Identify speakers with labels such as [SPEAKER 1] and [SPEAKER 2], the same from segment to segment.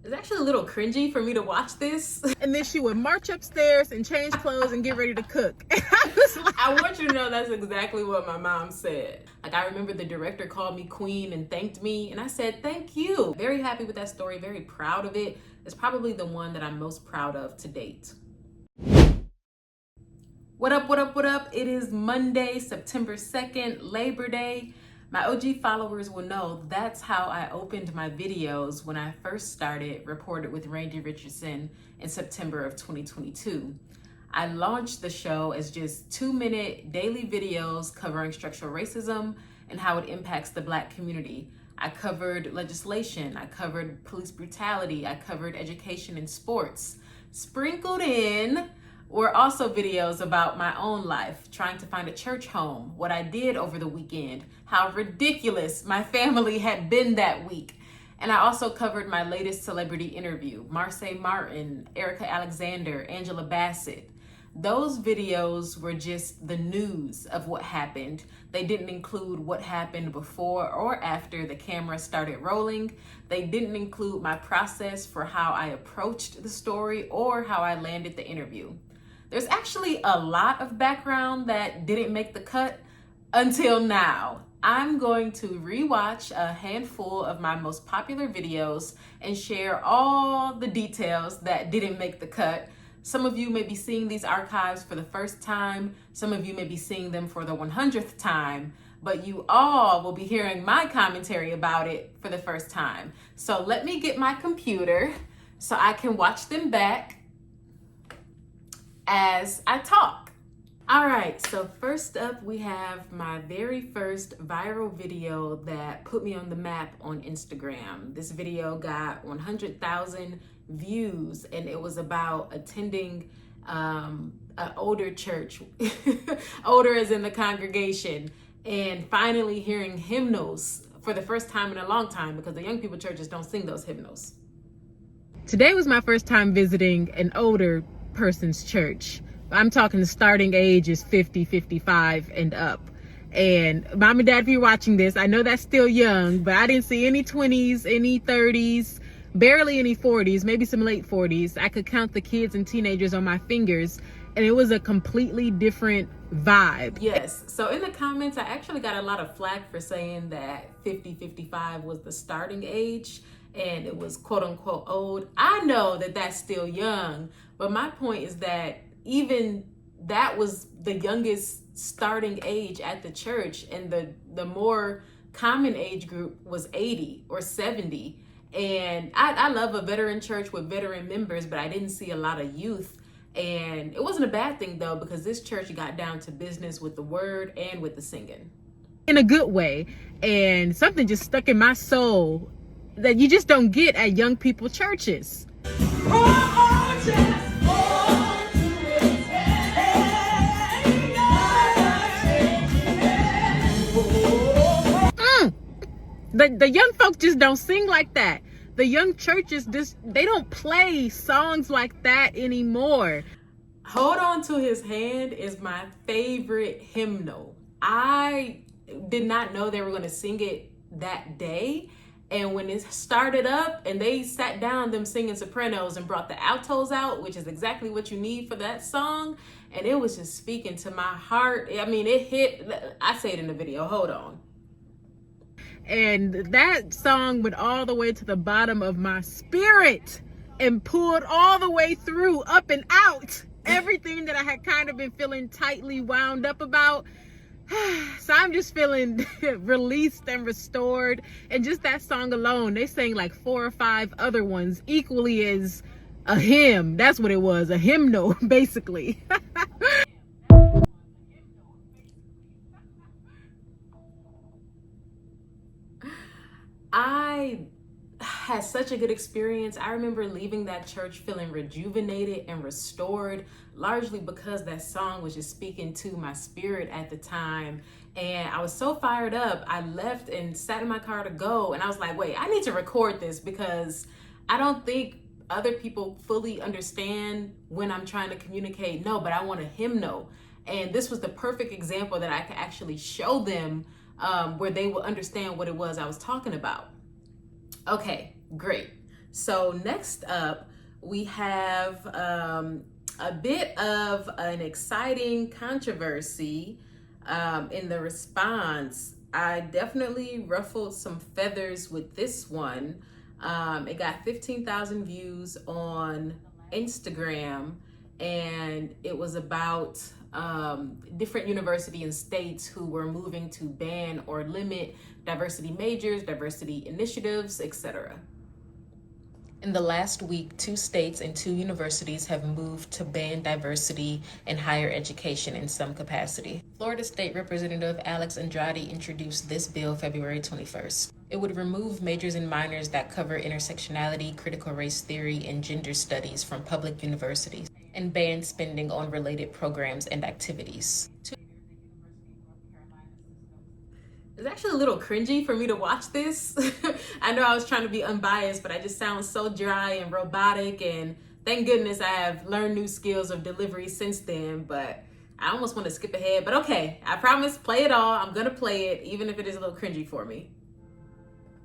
[SPEAKER 1] It's actually a little cringy for me to watch this.
[SPEAKER 2] And then she would march upstairs and change clothes and get ready to cook. And I was like,
[SPEAKER 1] I want you to know that's exactly what my mom said. Like, I remember the director called me queen and thanked me, and I said, thank you. Very happy with that story, very proud of it. It's probably the one that I'm most proud of to date. What up, what up, what up? It is Monday, September 2nd, Labor Day. My OG followers will know that's how I opened my videos when I first started Reported with Randi Richardson in September of 2022. I launched the show as just 2-minute daily videos covering structural racism and how it impacts the Black community. I covered legislation, I covered police brutality, I covered education and sports. Sprinkled in were also videos about my own life, trying to find a church home, what I did over the weekend, how ridiculous my family had been that week. And I also covered my latest celebrity interview, Marsai Martin, Erika Alexander, Angela Bassett. Those videos were just the news of what happened. They didn't include what happened before or after the camera started rolling. They didn't include my process for how I approached the story or how I landed the interview. There's actually a lot of background that didn't make the cut until now. I'm going to rewatch a handful of my most popular videos and share all the details that didn't make the cut. Some of you may be seeing these archives for the first time. Some of you may be seeing them for the 100th time, but you all will be hearing my commentary about it for the first time. So let me get my computer so I can watch them back as I talk. All right, so first up we have my very first viral video that put me on the map on Instagram. This video got 100,000 views and it was about attending an older church, older as in the congregation, and finally hearing hymnals for the first time in a long time because the young people churches don't sing those hymnals.
[SPEAKER 2] today was my first time visiting an older person's church. I'm talking the starting age is 50, 55 and up. And mom and dad, if you're watching this, I know that's still young, but I didn't see any 20s, any 30s, barely any 40s, maybe some late 40s. I could count the kids and teenagers on my fingers, and it was a completely different vibe.
[SPEAKER 1] Yes, so in the comments, I actually got a lot of flack for saying that 50, 55 was the starting age and it was quote unquote old. I know that that's still young, but my point is that even that was the youngest starting age at the church, and the more common age group was 80 or 70. And I love a veteran church with veteran members, but I didn't see a lot of youth. And it wasn't a bad thing though, because this church got down to business with the word and with the singing.
[SPEAKER 2] In a good way. And something just stuck in my soul that you just don't get at young people churches. The young folks just don't sing like that. The young churches they don't play songs like that anymore.
[SPEAKER 1] Hold On to His Hand is my favorite hymnal. I did not know they were going to sing it that day. And when it started up and they sat down, them singing sopranos and brought the altos out, which is exactly what you need for that song. And it was just speaking to my heart. I mean, it hit, I say it in the video, hold on.
[SPEAKER 2] And that song went all the way to the bottom of my spirit and pulled all the way through, up and out, everything that I had kind of been feeling tightly wound up about. So I'm just feeling released and restored. And just that song alone, they sang like 4 or 5 other ones equally as a hymn. That's what it was, a hymnal, basically.
[SPEAKER 1] I had such a good experience. I remember leaving that church feeling rejuvenated and restored, largely because that song was just speaking to my spirit at the time. And I was so fired up. I left and sat in my car to go. And I was like, wait, I need to record this because I don't think other people fully understand when I'm trying to communicate. No, but I want a hymnal. And this was the perfect example that I could actually show them where they will understand what it was I was talking about. Okay, great. So next up, we have a bit of an exciting controversy in the response. I definitely ruffled some feathers with this one. It got 15,000 views on Instagram, and it was about different universities and states who were moving to ban or limit diversity majors, diversity initiatives, etc. In the last week, 2 states and 2 universities have moved to ban diversity in higher education in some capacity. Florida State Representative Alex Andrade introduced this bill February 21st. It would remove majors and minors that cover intersectionality, critical race theory, and gender studies from public universities, and ban spending on related programs and activities. It's actually a little cringy for me to watch this. I know I was trying to be unbiased, but I just sound so dry and robotic, and thank goodness I have learned new skills of delivery since then, but I almost want to skip ahead. But okay, I promise, play it all. I'm gonna play it, even if it is a little cringy for me.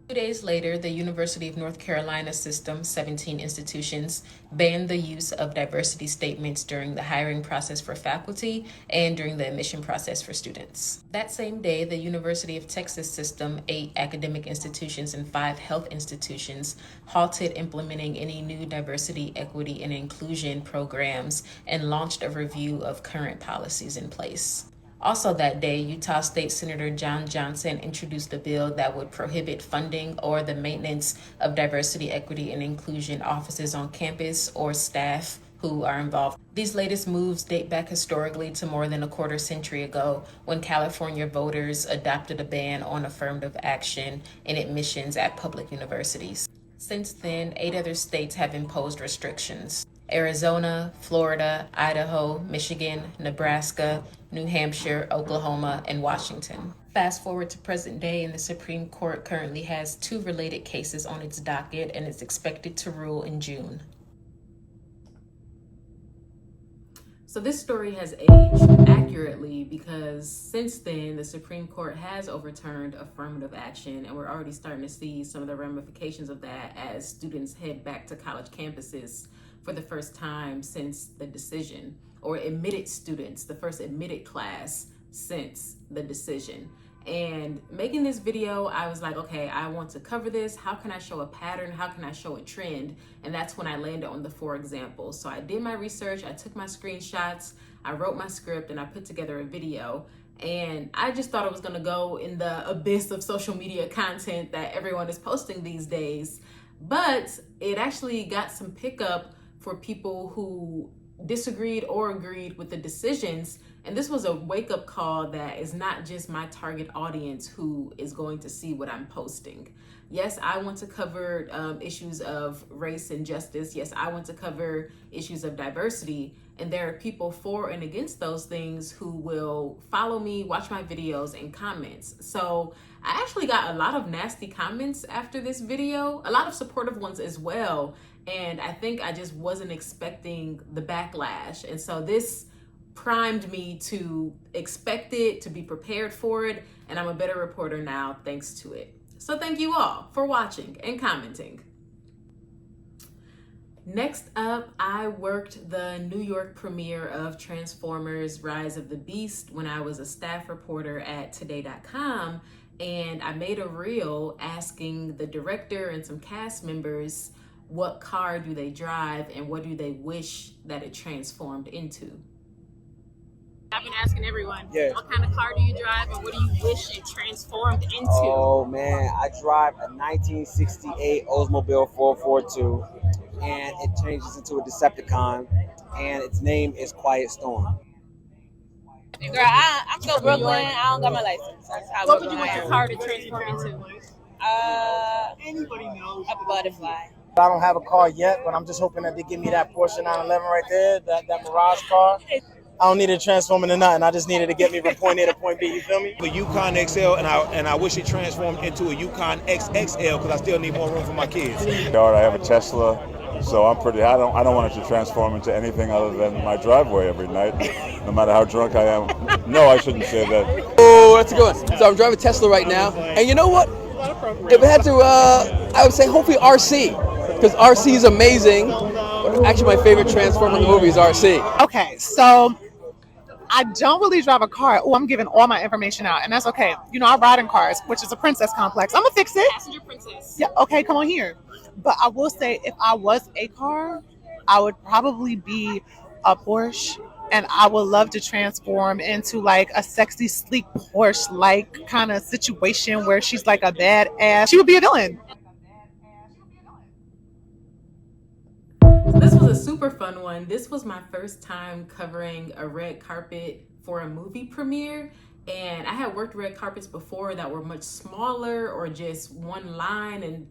[SPEAKER 1] 2 days later, the University of North Carolina system, 17 institutions, banned the use of diversity statements during the hiring process for faculty and during the admission process for students. That same day, the University of Texas system, 8 academic institutions and 5 health institutions, halted implementing any new diversity, equity, and inclusion programs and launched a review of current policies in place. Also that day, Utah State Senator John Johnson introduced a bill that would prohibit funding or the maintenance of diversity, equity, and inclusion offices on campus or staff who are involved. These latest moves date back historically to more than a quarter century ago, when California voters adopted a ban on affirmative action in admissions at public universities. Since then, 8 other states have imposed restrictions: Arizona, Florida, Idaho, Michigan, Nebraska, New Hampshire, Oklahoma, and Washington. Fast forward to present day, and the Supreme Court currently has 2 related cases on its docket, and is expected to rule in June. So this story has aged accurately, because since then, the Supreme Court has overturned affirmative action, and we're already starting to see some of the ramifications of that as students head back to college campuses for the first time since the decision, or admitted students, the first admitted class since the decision. And making this video, I was like, okay, I want to cover this. How can I show a pattern? How can I show a trend? And that's when I landed on the 4 examples. So I did my research, I took my screenshots, I wrote my script, and I put together a video. And I just thought it was gonna go in the abyss of social media content that everyone is posting these days. But it actually got some pickup for people who disagreed or agreed with the decisions. And this was a wake-up call that is not just my target audience who is going to see what I'm posting. Yes, I want to cover issues of race and justice. Yes, I want to cover issues of diversity. And there are people for and against those things who will follow me, watch my videos, and comments. So I actually got a lot of nasty comments after this video, a lot of supportive ones as well. And I think I just wasn't expecting the backlash. And so this primed me to expect it, to be prepared for it, and I'm a better reporter now thanks to it. So thank you all for watching and commenting. Next up, I worked the New York premiere of Transformers: Rise of the Beast when I was a staff reporter at Today.com, and I made a reel asking the director and some cast members what car do they drive and what do they wish that it transformed into. I've been asking everyone, what kind of car do you drive and what do you wish it transformed into?
[SPEAKER 3] Oh man, I drive a 1968 Oldsmobile 442, and it changes into a Decepticon, and its name is Quiet Storm.
[SPEAKER 4] Girl, I'm from Brooklyn. I don't got my license.
[SPEAKER 1] What would you want your car to transform into?
[SPEAKER 4] A butterfly.
[SPEAKER 5] I don't have a car yet, but I'm just hoping that they give me that Porsche 911 right there, that Mirage car. I don't need it to transform into nothing. I just needed to get me from point A to point B. You feel me?
[SPEAKER 6] The Yukon XL, and I wish it transformed into a Yukon XXL because I still need more room for my kids.
[SPEAKER 7] I have a Tesla, so I'm pretty. I don't want it to transform into anything other than my driveway every night, no matter how drunk I am. No, I shouldn't say that.
[SPEAKER 8] Oh, that's a good one. So I'm driving Tesla right now, and you know what? If it had to, I would say hopefully RC. Because RC is amazing. But actually, my favorite Transformer in the movie is RC.
[SPEAKER 9] Okay, so I don't really drive a car. Oh, I'm giving all my information out, and that's okay. You know, I ride in cars, which is a princess complex. I'm gonna fix it.
[SPEAKER 2] Passenger princess.
[SPEAKER 9] Yeah, okay, come on here. But I will say, if I was a car, I would probably be a Porsche, and I would love to transform into like a sexy, sleek Porsche-like kind of situation where she's like a badass. She would be a villain.
[SPEAKER 1] So this was a super fun one. This was my first time covering a red carpet for a movie premiere. And I had worked red carpets before that were much smaller or just one line and,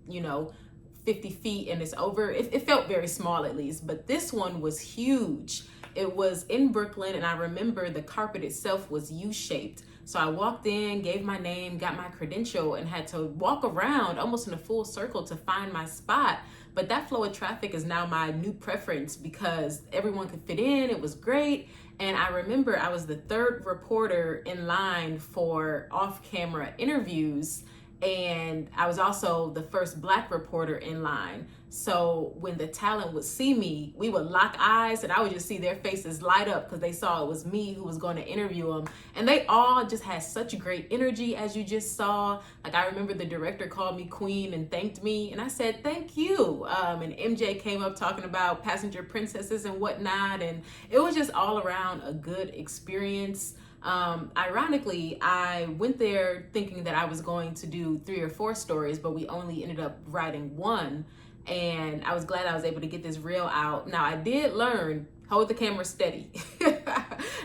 [SPEAKER 1] 50 feet and it's over. It felt very small at least, but this one was huge. It was in Brooklyn, and I remember the carpet itself was U-shaped. So I walked in, gave my name, got my credential, and had to walk around almost in a full circle to find my spot. But that flow of traffic is now my new preference because everyone could fit in. It was great. And I remember I was the third reporter in line for off-camera interviews, and I was also the first Black reporter in line. So when the talent would see me, we would lock eyes and I would just see their faces light up because they saw it was me who was going to interview them. And they all just had such great energy, as you just saw. Like, I remember the director called me queen and thanked me, and I said, thank you. And MJ came up talking about passenger princesses and whatnot. And it was just all around a good experience. Ironically, I went there thinking that I was going to do 3 or 4 stories, but we only ended up writing 1. And I was glad I was able to get this reel out. Now, I did learn, hold the camera steady.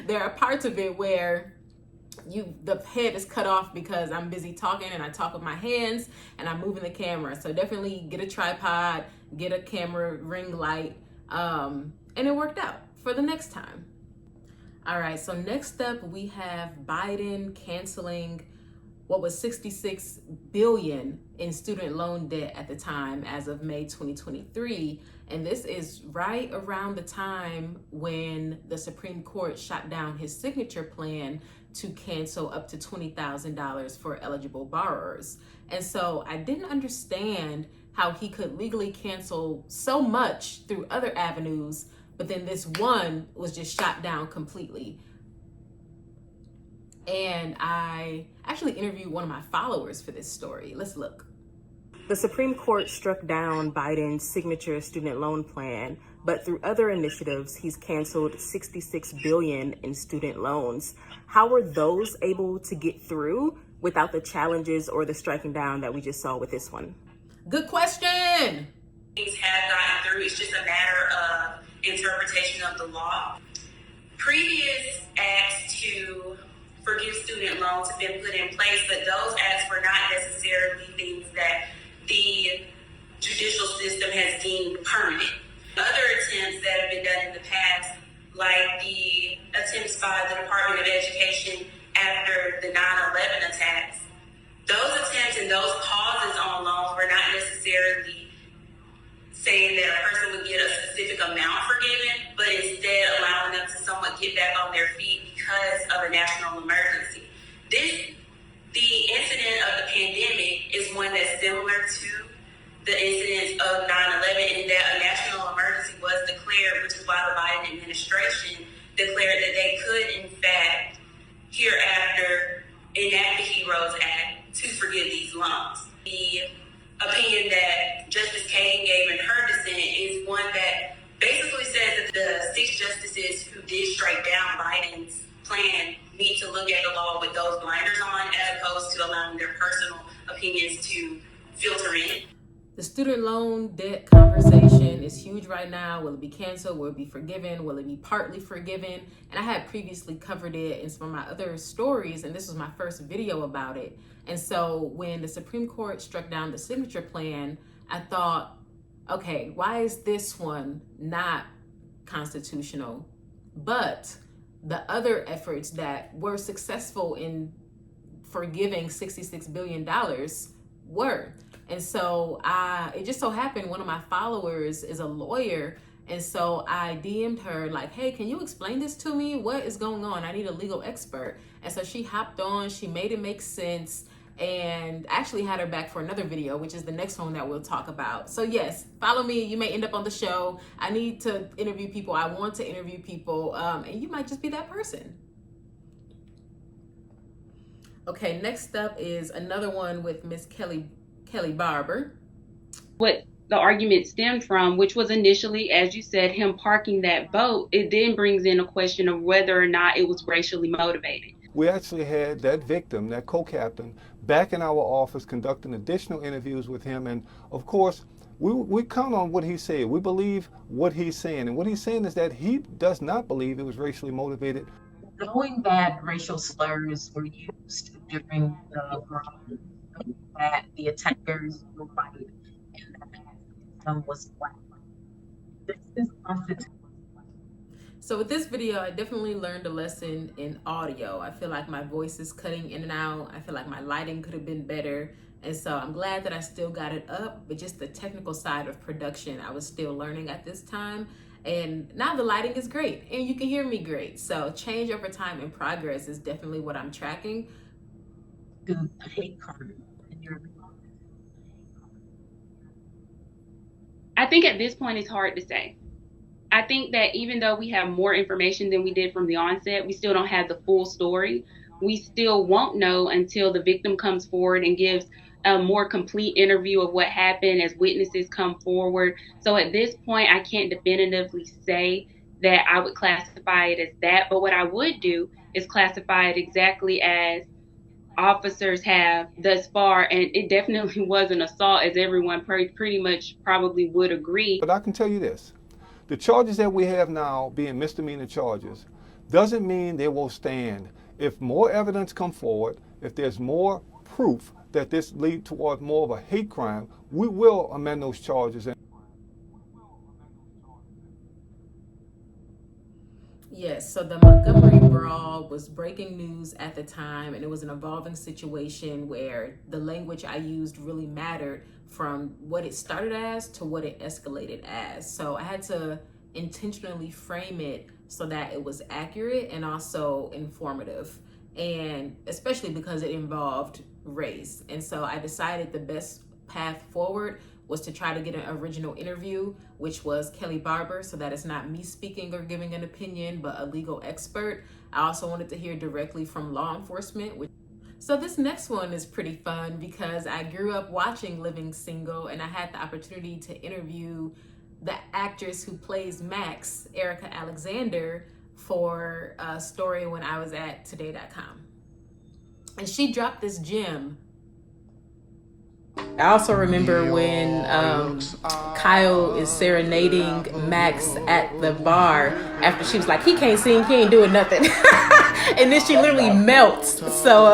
[SPEAKER 1] There are parts of it where the head is cut off because I'm busy talking and I talk with my hands and I'm moving the camera. So definitely get a tripod, get a camera ring light, and it worked out for the next time. All right, so next up we have Biden canceling what was $66 billion in student loan debt at the time as of May 2023. And this is right around the time when the Supreme Court shot down his signature plan to cancel up to $20,000 for eligible borrowers. And so I didn't understand how he could legally cancel so much through other avenues, but then this one was just shot down completely. And I actually interviewed one of my followers for this story. Let's look. The Supreme Court struck down Biden's signature student loan plan, but through other initiatives, he's canceled $66 billion in student loans. How were those able to get through without the challenges or the striking down that we just saw with this one? Good question.
[SPEAKER 10] Things have gotten through. It's just a matter of interpretation of the law. Previous acts to forgive student loans have been put in place, but those acts were not necessarily things that the judicial system has deemed permanent. Other attempts that have been done in the past, like the attempts by the Department of Education after the 9/11 attacks, those attempts and those pauses on loans were not necessarily saying that a person would get a specific amount forgiven, but instead allowing them to somewhat get back on their feet because of a national emergency. The incident of the pandemic is one that's similar to the incident of 9/11 in that a national emergency was declared, which is why the Biden administration declared that they could, in fact, hereafter enact the HEROES Act to forgive these loans. The opinion that Justice Kagan gave in her dissent is one that basically says that the 6 justices who did strike down Biden's plan need to look at the law with those blinders on, as opposed to allowing their personal opinions to filter in.
[SPEAKER 1] The student loan debt conversation is huge right now. Will it be canceled? Will it be forgiven? Will it be partly forgiven? And I had previously covered it in some of my other stories, and this was my first video about it. And so when the Supreme Court struck down the signature plan, I thought, okay, why is this one not constitutional? But the other efforts that were successful in forgiving $66 billion were. And so it just so happened one of my followers is a lawyer. And so I DM'd her like, hey, can you explain this to me? What is going on? I need a legal expert. And so she hopped on, she made it make sense. and actually had her back for another video, which is the next one that we'll talk about. So yes, follow me. You may end up on the show. I need to interview people. I want to interview people, and you might just be that person. Okay, next up is another one with Miss Kelly Barber.
[SPEAKER 10] What the argument stemmed from, which was initially, as you said, him parking that boat, it then brings in a question of whether or not it was racially motivated.
[SPEAKER 11] We actually had that victim, that co-captain, back in our office conducting additional interviews with him. And of course, we count on what he said. We believe what he's saying. And what he's saying is that he does not believe it was racially motivated.
[SPEAKER 12] Knowing that racial slurs were used during the brawl, that the attackers were white and that the victim was black. This is constitutional.
[SPEAKER 1] So with this video, I definitely learned a lesson in audio. I feel like my voice is cutting in and out. I feel like my lighting could have been better. And so I'm glad that I still got it up, but just the technical side of production, I was still learning at this time. And now the lighting is great and you can hear me great. So change over time and progress is definitely what I'm tracking.
[SPEAKER 12] A hate crime.
[SPEAKER 10] I think at this point it's hard to say. I think that even though we have more information than we did from the onset, we still don't have the full story. We still won't know until the victim comes forward and gives a more complete interview of what happened as witnesses come forward. So at this point, I can't definitively say that I would classify it as that. But what I would do is classify it exactly as officers have thus far. And it definitely was an assault, as everyone pretty much probably would agree.
[SPEAKER 11] But I can tell you this. The charges that we have now being misdemeanor charges doesn't mean they will stand. If more evidence come forward, if there's more proof that this lead toward more of a hate crime, we will amend those charges.
[SPEAKER 1] Yes, so the Montgomery Brawl was breaking news at the time, and it was an evolving situation where the language I used really mattered from what it started as to what it escalated as. So I had to intentionally frame it so that it was accurate and also informative, and especially because it involved race. And so I decided the best path forward was to try to get an original interview, which was Kelly Barber, so that it's not me speaking or giving an opinion, but a legal expert. I also wanted to hear directly from law enforcement. So this next one is pretty fun because I grew up watching Living Single, and I had the opportunity to interview the actress who plays Max, Erika Alexander, for a story when I was at today.com. And she dropped this gem. I also remember when Kyle is serenading Max at the bar after she was like, he can't sing, he ain't doing nothing. And then she literally melts. So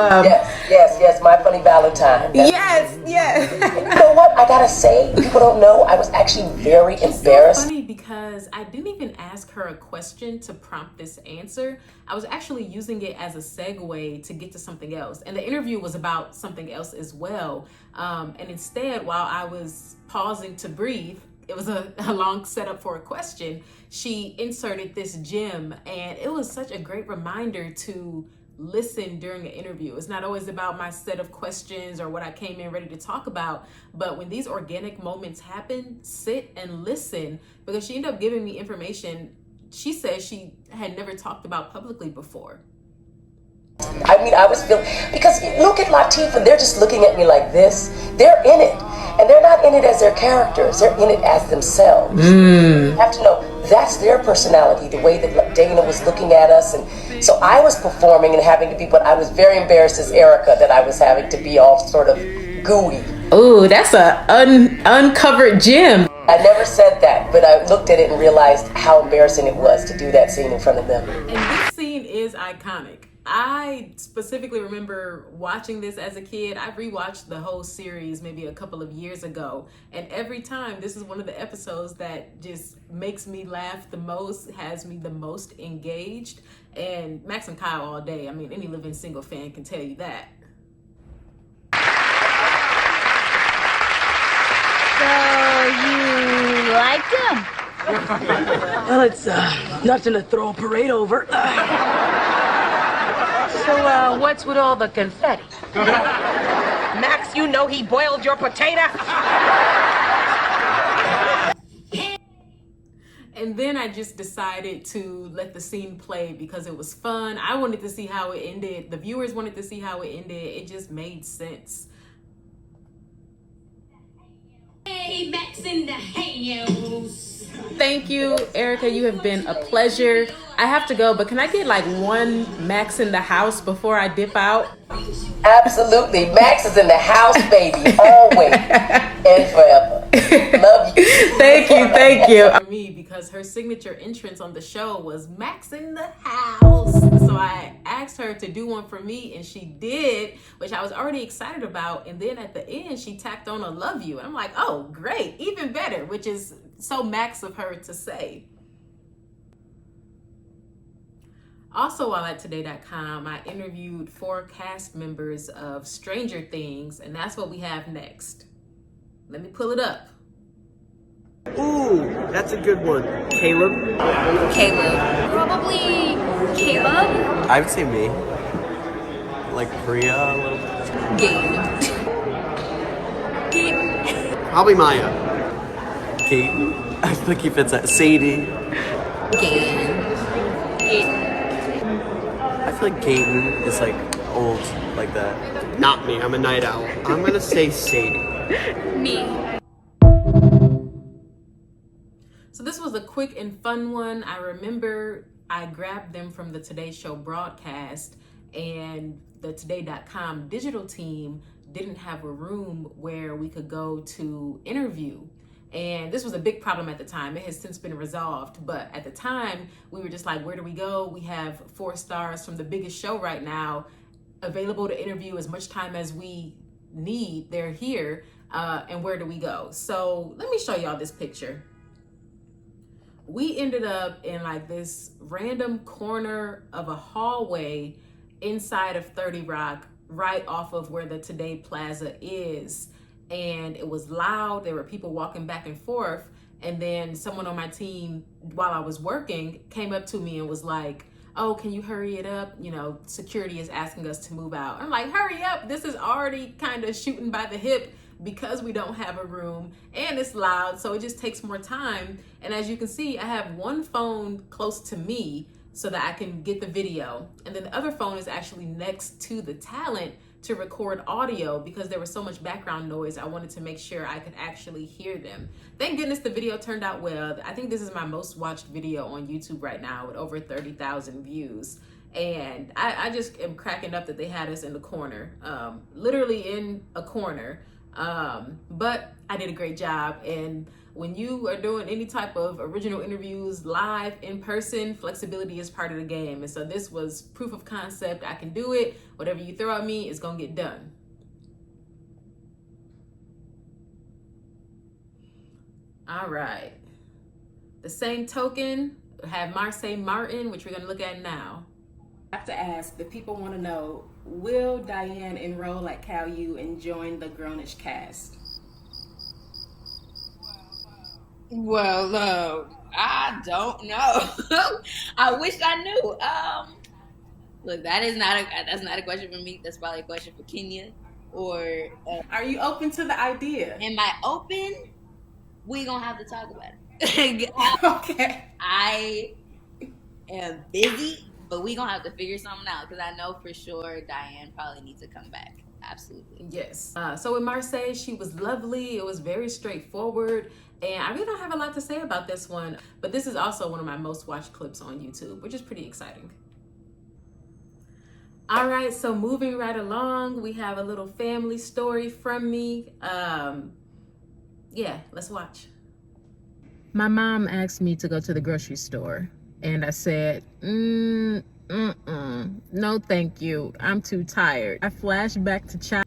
[SPEAKER 13] yes, My Funny Valentine.
[SPEAKER 1] Yes.
[SPEAKER 13] You know what? I gotta say, people don't know, I was actually very embarrassed.
[SPEAKER 1] So funny because I didn't even ask her a question to prompt this answer. I was actually using it as a segue to get to something else. And the interview was about something else as well. And instead, while I was pausing to breathe, it was a long setup for a question, she inserted this gem, and it was such a great reminder to listen during an interview. It's not always about my set of questions or what I came in ready to talk about, but when these organic moments happen, sit and listen, because she ended up giving me information she said she had never talked about publicly before.
[SPEAKER 13] I mean, I was feeling, because look at Latifah, they're just looking at me like this. They're in it, and they're not in it as their characters, they're in it as themselves. You have to know, that's their personality, the way that Dana was looking at us. And so I was performing and having to be, but I was very embarrassed as Erika that I was having to be all sort of gooey.
[SPEAKER 1] Ooh, that's a uncovered gem.
[SPEAKER 13] I never said that, but I looked at it and realized how embarrassing it was to do that scene in front of them.
[SPEAKER 1] And this scene is iconic. I specifically remember watching this as a kid. I rewatched the whole series maybe a couple of years ago, and every time this is one of the episodes that just makes me laugh the most, has me the most engaged. And Max and Kyle all day. I mean, any Living Single fan can tell you that.
[SPEAKER 14] So you liked him?
[SPEAKER 15] Well, it's nothing to throw a parade over.
[SPEAKER 14] So what's with all the confetti?
[SPEAKER 15] Max, you know he boiled your potato?
[SPEAKER 1] And then I just decided to let the scene play because it was fun. I wanted to see how it ended. The viewers wanted to see how it ended. It just made sense.
[SPEAKER 14] Hey, Max in the house.
[SPEAKER 1] Thank you, Erika. You have been a pleasure. I have to go, but can I get like one Max in the house before I dip out?
[SPEAKER 13] Absolutely. Max is in the house, baby. Always and forever. Love you.
[SPEAKER 1] Thank you. For me, because her signature entrance on the show was Max in the house. So I asked her to do one for me, and she did, which I was already excited about. And then at the end, she tacked on a love you. And I'm like, oh, great, even better, which is so Max of her to say. Also, while at today.com, I interviewed 4 cast members of Stranger Things, and that's what we have next. Let me pull it up.
[SPEAKER 16] Ooh, that's a good one. Caleb?
[SPEAKER 14] Probably Caleb.
[SPEAKER 16] I would say me. Like Priya a little bit.
[SPEAKER 14] Gabe.
[SPEAKER 16] Probably Maya. Kate. I think he fits that. Sadie.
[SPEAKER 14] Gabe.
[SPEAKER 16] I feel like Gaten is like old like that. Not me, I'm a night owl. I'm gonna say Sadie.
[SPEAKER 14] Me.
[SPEAKER 1] So this was a quick and fun one. I remember I grabbed them from the Today Show broadcast, and the today.com digital team didn't have a room where we could go to interview. And this was a big problem at the time. It has since been resolved. But at the time, we were just like, where do we go? We have 4 stars from the biggest show right now available to interview as much time as we need. They're here. And where do we go? So let me show y'all this picture. We ended up in like this random corner of a hallway inside of 30 Rock, right off of where the Today Plaza is. And it was loud. There were people walking back and forth. And then someone on my team, while I was working, came up to me and was like, oh, can you hurry it up? You know, security is asking us to move out. I'm like, hurry up. This is already kind of shooting by the hip because we don't have a room and it's loud. So it just takes more time. And as you can see, I have one phone close to me so that I can get the video. And then the other phone is actually next to the talent to record audio because there was so much background noise. I wanted to make sure I could actually hear them. Thank goodness the video turned out well. I think this is my most watched video on YouTube right now with over 30,000 views. And I just am cracking up that they had us in the corner, literally in a corner. But I did a great job. And when you are doing any type of original interviews live in person, flexibility is part of the game. And so this was proof of concept. I can do it. Whatever you throw at me is gonna get done. All right. The same token, we have Marsai Martin, which we're gonna look at now.
[SPEAKER 17] I have to ask, the people want to know, will Diane enroll at Cal U and join the Grownish cast?
[SPEAKER 4] Well, I don't know. I wish I knew. Look, that's not a question for me. That's probably a question for Kenya. Or
[SPEAKER 17] are you open to the idea?
[SPEAKER 4] Am I open? We gonna have to talk about it.
[SPEAKER 17] Okay.
[SPEAKER 4] I am busy, but we gonna have to figure something out because I know for sure Diane probably needs to come back. Absolutely.
[SPEAKER 1] Yes. So with Marsai, she was lovely. It was very straightforward. And I really don't have a lot to say about this one, but this is also one of my most watched clips on YouTube, which is pretty exciting. All right, so moving right along, we have a little family story from me. Yeah, let's watch.
[SPEAKER 2] My mom asked me to go to the grocery store, and I said, no thank you, I'm too tired. I flashed back to childhood.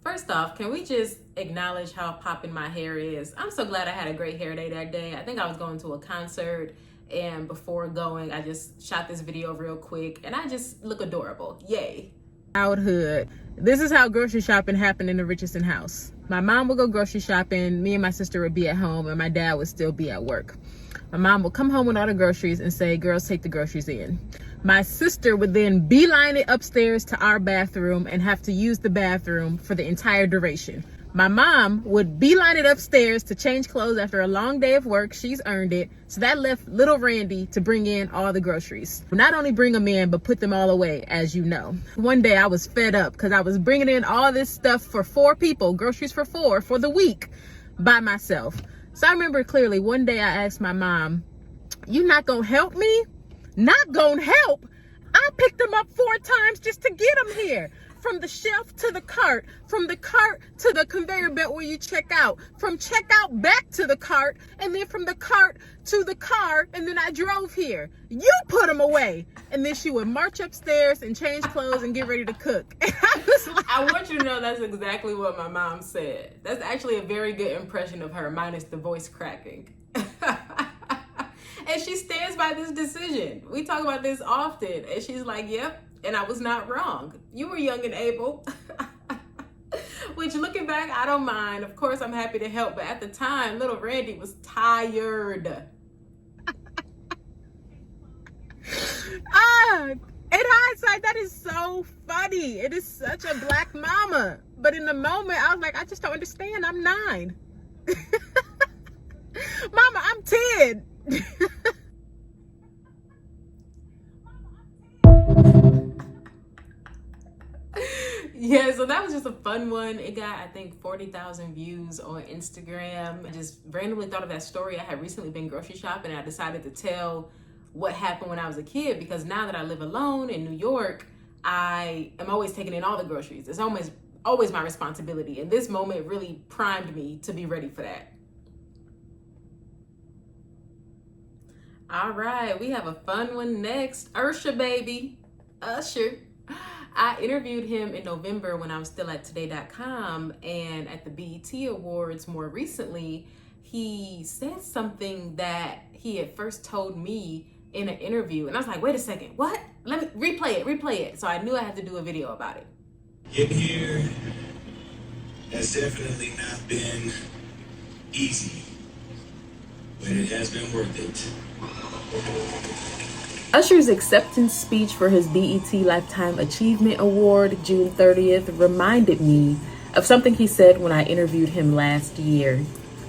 [SPEAKER 1] First off, can we just acknowledge how popping my hair is? I'm so glad I had a great hair day that day. I think I was going to a concert, and before going, I just shot this video real quick, and I just look adorable. Yay.
[SPEAKER 2] Childhood. This is how grocery shopping happened in the Richardson house. My mom would go grocery shopping, me and my sister would be at home, and my dad would still be at work. My mom would come home with all the groceries and say, girls, take the groceries in. My sister would then beeline it upstairs to our bathroom and have to use the bathroom for the entire duration. My mom would beeline it upstairs to change clothes after a long day of work. She's earned it. So that left little Randy to bring in all the groceries. Not only bring them in, but put them all away, as you know. One day I was fed up because I was bringing in all this stuff for 4 people, groceries for 4 for the week by myself. So I remember clearly one day I asked my mom, you not gonna help me? Not gonna help? I picked them up 4 times just to get them here. From the shelf to the cart, from the cart to the conveyor belt where you check out, from checkout back to the cart, and then from the cart to the car, and then I drove here. You put them away. And then she would march upstairs and change clothes and get ready to cook. And I was like,
[SPEAKER 1] I want you to know that's exactly what my mom said. That's actually a very good impression of her, minus the voice cracking. And she stands by this decision. We talk about this often, and she's like, yep, and I was not wrong. You were young and able. Which, looking back, I don't mind. Of course, I'm happy to help, but at the time, little Randy was tired.
[SPEAKER 2] in hindsight, that is so funny. It is such a black mama. But in the moment, I was like, I just don't understand. I'm 9. Mama, I'm 10.
[SPEAKER 1] Yeah, so that was just a fun one. It got, I think, 40,000 views on Instagram. I just randomly thought of that story. I had recently been grocery shopping and I decided to tell what happened when I was a kid, because now that I live alone in New York, I am always taking in all the groceries. It's always my responsibility. And this moment really primed me to be ready for that. All right, we have a fun one next. Usher, baby. Usher. I interviewed him in November when I was still at today.com, and at the BET Awards more recently, he said something that he had first told me in an interview. And I was like, wait a second, what? Let me replay it. So I knew I had to do a video about it.
[SPEAKER 18] Getting here has definitely not been easy, but it has been worth it.
[SPEAKER 1] Usher's acceptance speech for his BET Lifetime Achievement Award, June 30th, reminded me of something he said when I interviewed him last year.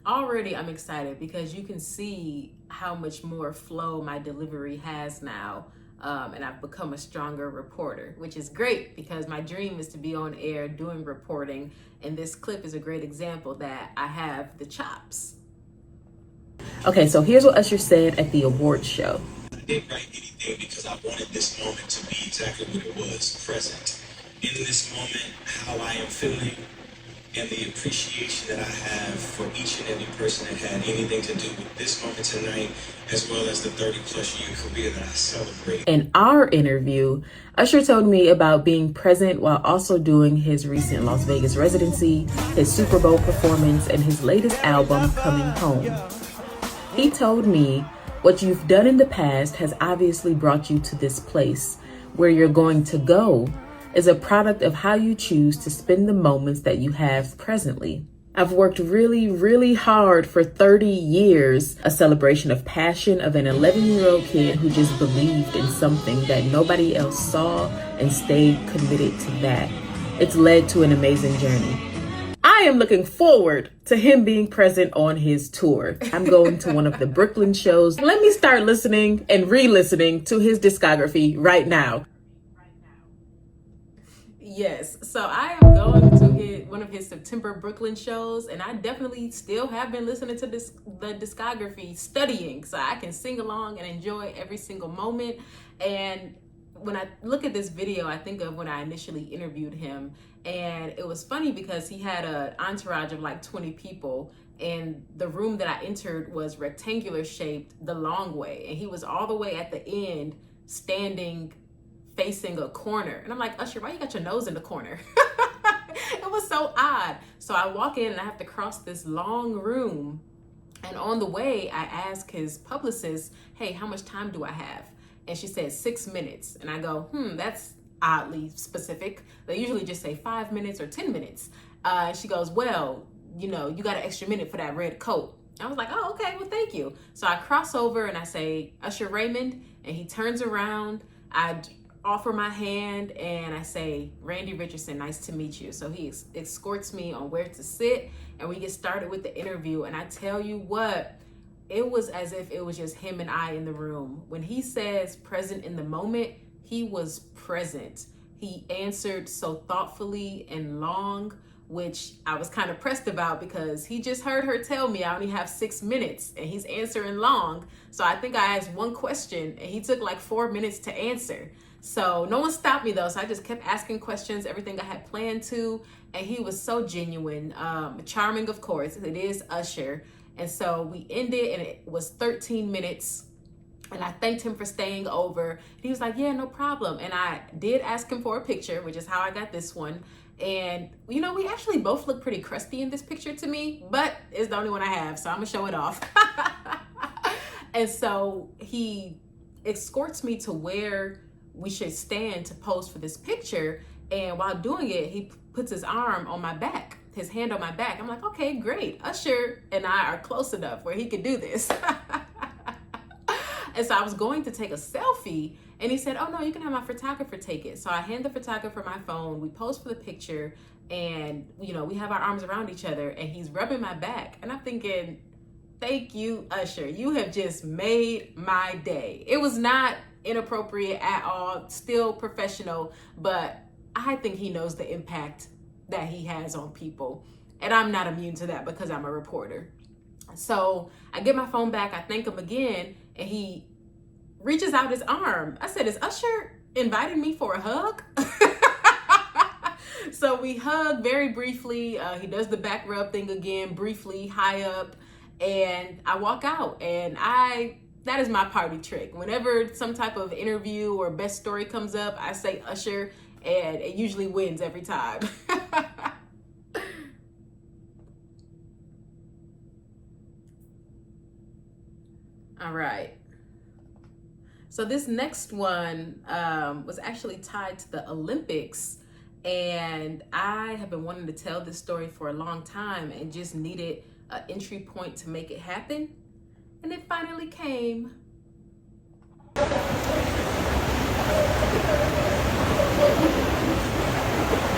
[SPEAKER 1] Already I'm excited because you can see how much more flow my delivery has now. And I've become a stronger reporter, which is great because my dream is to be on air doing reporting. And this clip is a great example that I have the chops. Okay, so here's what Usher said at the awards show.
[SPEAKER 18] I didn't write anything because I wanted this moment to be exactly what it was, present. In this moment, how I am feeling and the appreciation that I have for each and every person that had anything to do with this moment tonight, as well as the 30-plus year career that I celebrate.
[SPEAKER 1] In our interview, Usher told me about being present while also doing his recent Las Vegas residency, his Super Bowl performance, and his latest album, Coming Home. He told me, what you've done in the past has obviously brought you to this place. Where you're going to go is a product of how you choose to spend the moments that you have presently. I've worked really, really hard for 30 years, a celebration of passion of an 11-year-old kid who just believed in something that nobody else saw and stayed committed to that. It's led to an amazing journey. I am looking forward to him being present on his tour. I'm going to one of the Brooklyn shows. Let me start listening and re-listening to his discography right now. Yes, so I am going to one of his September Brooklyn shows, and I definitely still have been listening to the discography, studying, so I can sing along and enjoy every single moment. And when I look at this video, I think of when I initially interviewed him, and it was funny because he had an entourage of like 20 people, and the room that I entered was rectangular shaped the long way, and he was all the way at the end standing facing a corner. And I'm like, Usher, why you got your nose in the corner? It was so odd. So I walk in and I have to cross this long room, and on the way I ask his publicist, hey, how much time do I have? And she said 6 minutes. And I go, that's oddly specific. They usually just say 5 minutes or 10 minutes. She goes, well, you know, you got an extra minute for that red coat. I was like, oh, okay, well, thank you. So I cross over and I say, Usher Raymond, and he turns around. I offer my hand and I say, Randi Richardson, nice to meet you. So he escorts me on where to sit, and we get started with the interview. And I tell you what, it was as if it was just him and I in the room. When he says present in the moment, he was present. He answered so thoughtfully and long, which I was kind of pressed about because he just heard her tell me I only have 6 minutes and he's answering long. So I think I asked one question and he took like 4 minutes to answer. So no one stopped me though. So I just kept asking questions, everything I had planned to. And he was so genuine, charming, of course. It is Usher. And so we ended and it was 13 minutes. And I thanked him for staying over. He was like, yeah, no problem. And I did ask him for a picture, which is how I got this one. And, you know, we actually both look pretty crusty in this picture to me, but it's the only one I have, so I'm gonna show it off. And so he escorts me to where we should stand to pose for this picture. And while doing it, he puts his arm on my back, his hand on my back. I'm like, okay, great. Usher and I are close enough where he could do this. And so I was going to take a selfie and he said, oh no, you can have my photographer take it. So I hand the photographer my phone, we pose for the picture, and you know, we have our arms around each other and he's rubbing my back. And I'm thinking, thank you, Usher. You have just made my day. It was not inappropriate at all, still professional, but I think he knows the impact that he has on people. And I'm not immune to that because I'm a reporter. So I get my phone back, I thank him again, and he reaches out his arm. I said, is Usher inviting me for a hug? So we hug very briefly. He does the back rub thing again, briefly, high up, and I walk out. And that is my party trick. Whenever some type of interview or best story comes up, I say Usher, and it usually wins every time. All right. So this next one was actually tied to the Olympics, and I have been wanting to tell this story for a long time and just needed an entry point to make it happen, and it finally came.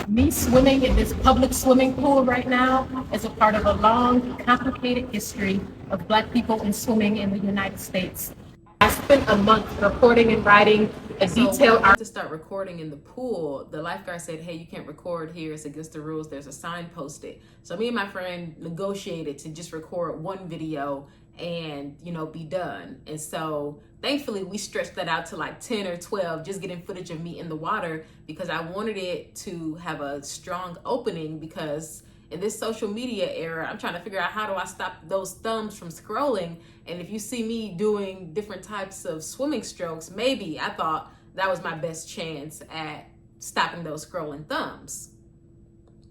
[SPEAKER 19] Me swimming in this public swimming pool right now is a part of a long, complicated history of Black people in swimming in the United States. I spent a month reporting and writing a detailed
[SPEAKER 1] article to start recording in the pool. The lifeguard said, hey, you can't record here. It's against the rules. There's a sign posted. So me and my friend negotiated to just record one video and, you know, be done. And so thankfully we stretched that out to like 10 or 12, just getting footage of me in the water, because I wanted it to have a strong opening, because in this social media era, I'm trying to figure out how do I stop those thumbs from scrolling. And if you see me doing different types of swimming strokes, maybe I thought that was my best chance at stopping those scrolling thumbs.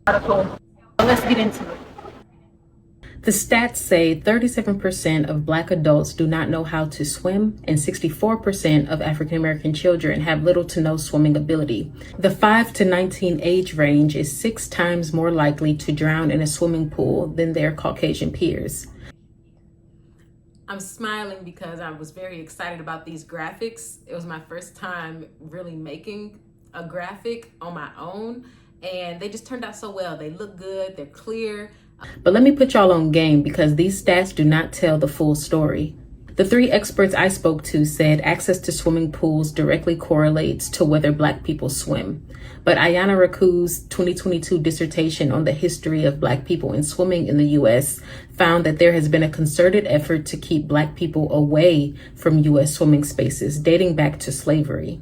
[SPEAKER 19] Article. Let's get into it.
[SPEAKER 1] The stats say 37% of Black adults do not know how to swim, and 64% of African American children have little to no swimming ability. The 5 to 19 age range is 6 times more likely to drown in a swimming pool than their Caucasian peers. I'm smiling because I was very excited about these graphics. It was my first time really making a graphic on my own, and they just turned out so well. They look good, they're clear. But let me put y'all on game, because these stats do not tell the full story. The 3 experts I spoke to said access to swimming pools directly correlates to whether Black people swim. But Ayana Raku's 2022 dissertation on the history of Black people in swimming in the U.S. found that there has been a concerted effort to keep Black people away from U.S. swimming spaces dating back to slavery.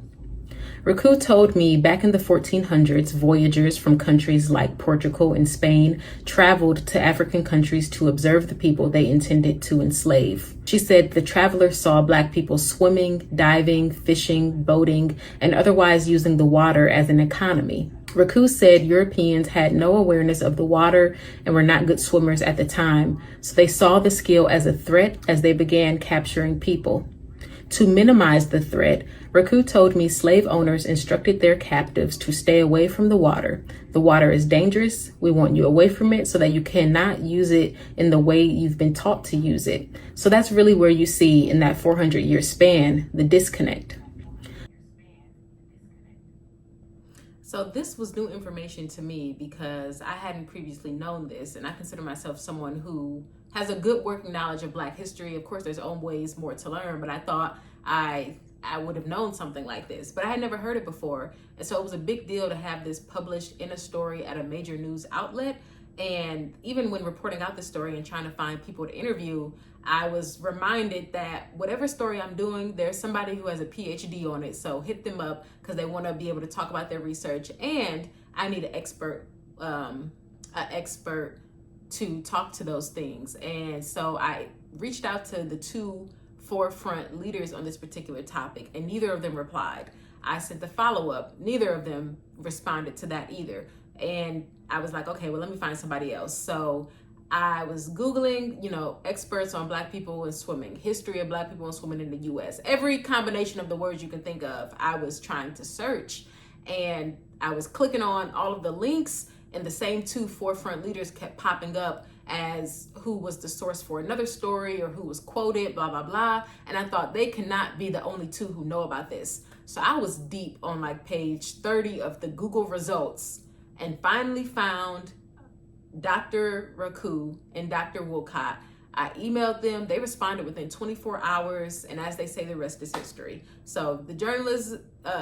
[SPEAKER 1] Raku told me back in the 1400s, voyagers from countries like Portugal and Spain traveled to African countries to observe the people they intended to enslave. She said the travelers saw Black people swimming, diving, fishing, boating, and otherwise using the water as an economy. Raku said Europeans had no awareness of the water and were not good swimmers at the time, so they saw the skill as a threat as they began capturing people. To minimize the threat, Raku told me slave owners instructed their captives to stay away from the water. The water is dangerous. We want you away from it so that you cannot use it in the way you've been taught to use it. So that's really where you see in that 400-year span, the disconnect. So this was new information to me because I hadn't previously known this, and I consider myself someone who has a good working knowledge of Black history. Of course, there's always more to learn, but I thought I would have known something like this, but I had never heard it before. And so it was a big deal to have this published in a story at a major news outlet. And even when reporting out the story and trying to find people to interview, I was reminded that whatever story I'm doing, there's somebody who has a PhD on it. So hit them up because they want to be able to talk about their research. And I need an expert to talk to those things. And so I reached out to the two forefront leaders on this particular topic, and neither of them replied. I sent the follow-up. Neither of them responded to that either. And I was like, okay, well, let me find somebody else. So I was Googling, experts on Black people in swimming, history of Black people in swimming in the US. Every combination of the words you can think of, I was trying to search. And I was clicking on all of the links, and the same two forefront leaders kept popping up as who was the source for another story or who was quoted, blah, blah, blah. And I thought they cannot be the only two who know about this. So I was deep on like page 30 of the Google results and finally found Dr. Raku and Dr. Wolcott. I emailed them. They responded within 24 hours. And as they say, the rest is history. So the journalists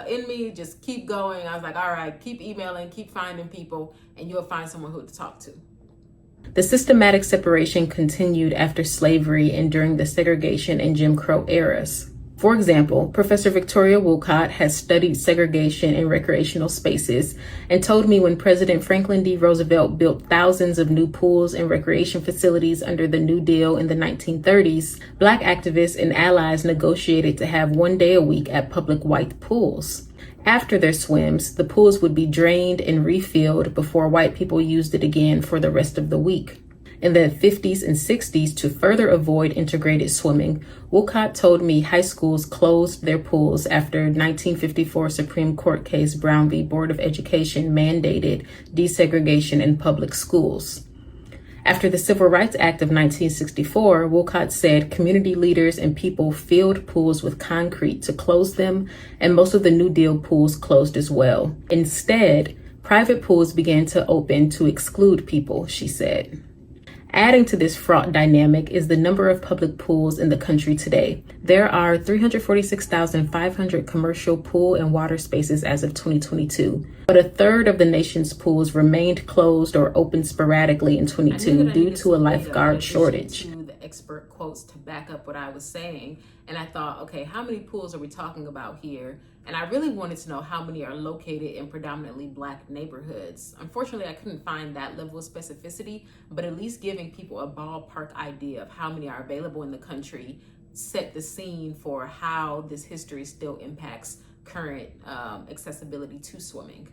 [SPEAKER 1] in me just keep going. I was like, all right, keep emailing, keep finding people, and you'll find someone who to talk to. The systematic separation continued after slavery and during the segregation and Jim Crow eras. For example, Professor Victoria Wolcott has studied segregation in recreational spaces and told me when President Franklin D. Roosevelt built thousands of new pools and recreation facilities under the New Deal in the 1930s, Black activists and allies negotiated to have 1 day a week at public white pools. After their swims, the pools would be drained and refilled before white people used it again for the rest of the week. In the 50s and 60s, to further avoid integrated swimming, Wolcott told me high schools closed their pools after 1954 Supreme Court case Brown v. Board of Education mandated desegregation in public schools. After the Civil Rights Act of 1964, Wolcott said community leaders and people filled pools with concrete to close them, and most of the New Deal pools closed as well. Instead, private pools began to open to exclude people, she said. Adding to this fraught dynamic is the number of public pools in the country today. There are 346,500 commercial pool and water spaces as of 2022, but a third of the nation's pools remained closed or open sporadically in 22 due to a lifeguard shortage. The expert quotes to back up what I was saying, and I thought, okay, how many pools are we talking about here? And I really wanted to know how many are located in predominantly Black neighborhoods. Unfortunately, I couldn't find that level of specificity, but at least giving people a ballpark idea of how many are available in the country set the scene for how this history still impacts current accessibility to swimming.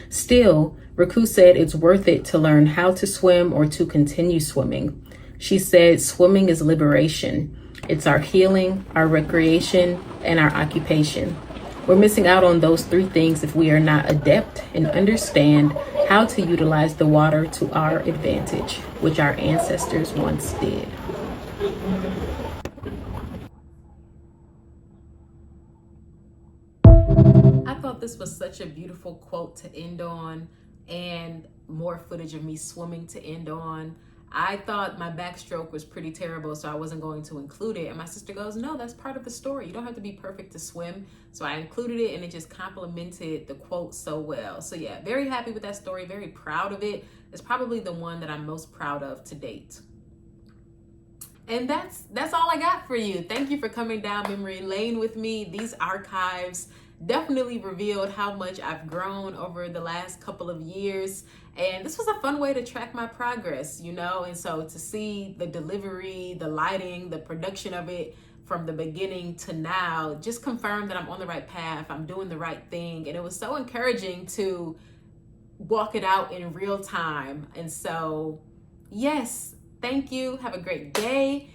[SPEAKER 1] Still, Raku said it's worth it to learn how to swim or to continue swimming. She said swimming is liberation. It's our healing, our recreation, and our occupation. We're missing out on those three things if we are not adept and understand how to utilize the water to our advantage, which our ancestors once did. I thought this was such a beautiful quote to end on, and more footage of me swimming to end on. I thought my backstroke was pretty terrible, so I wasn't going to include it. And my sister goes, no, that's part of the story. You don't have to be perfect to swim. So I included it, and it just complemented the quote so well. So yeah, very happy with that story, very proud of it. It's probably the one that I'm most proud of to date. And that's all I got for you. Thank you for coming down memory lane with me. These archives definitely revealed how much I've grown over the last couple of years. And this was a fun way to track my progress, and so to see the delivery, the lighting, the production of it from the beginning to now just confirmed that I'm on the right path, I'm doing the right thing. And it was so encouraging to walk it out in real time. And so, yes, thank you. Have a great day.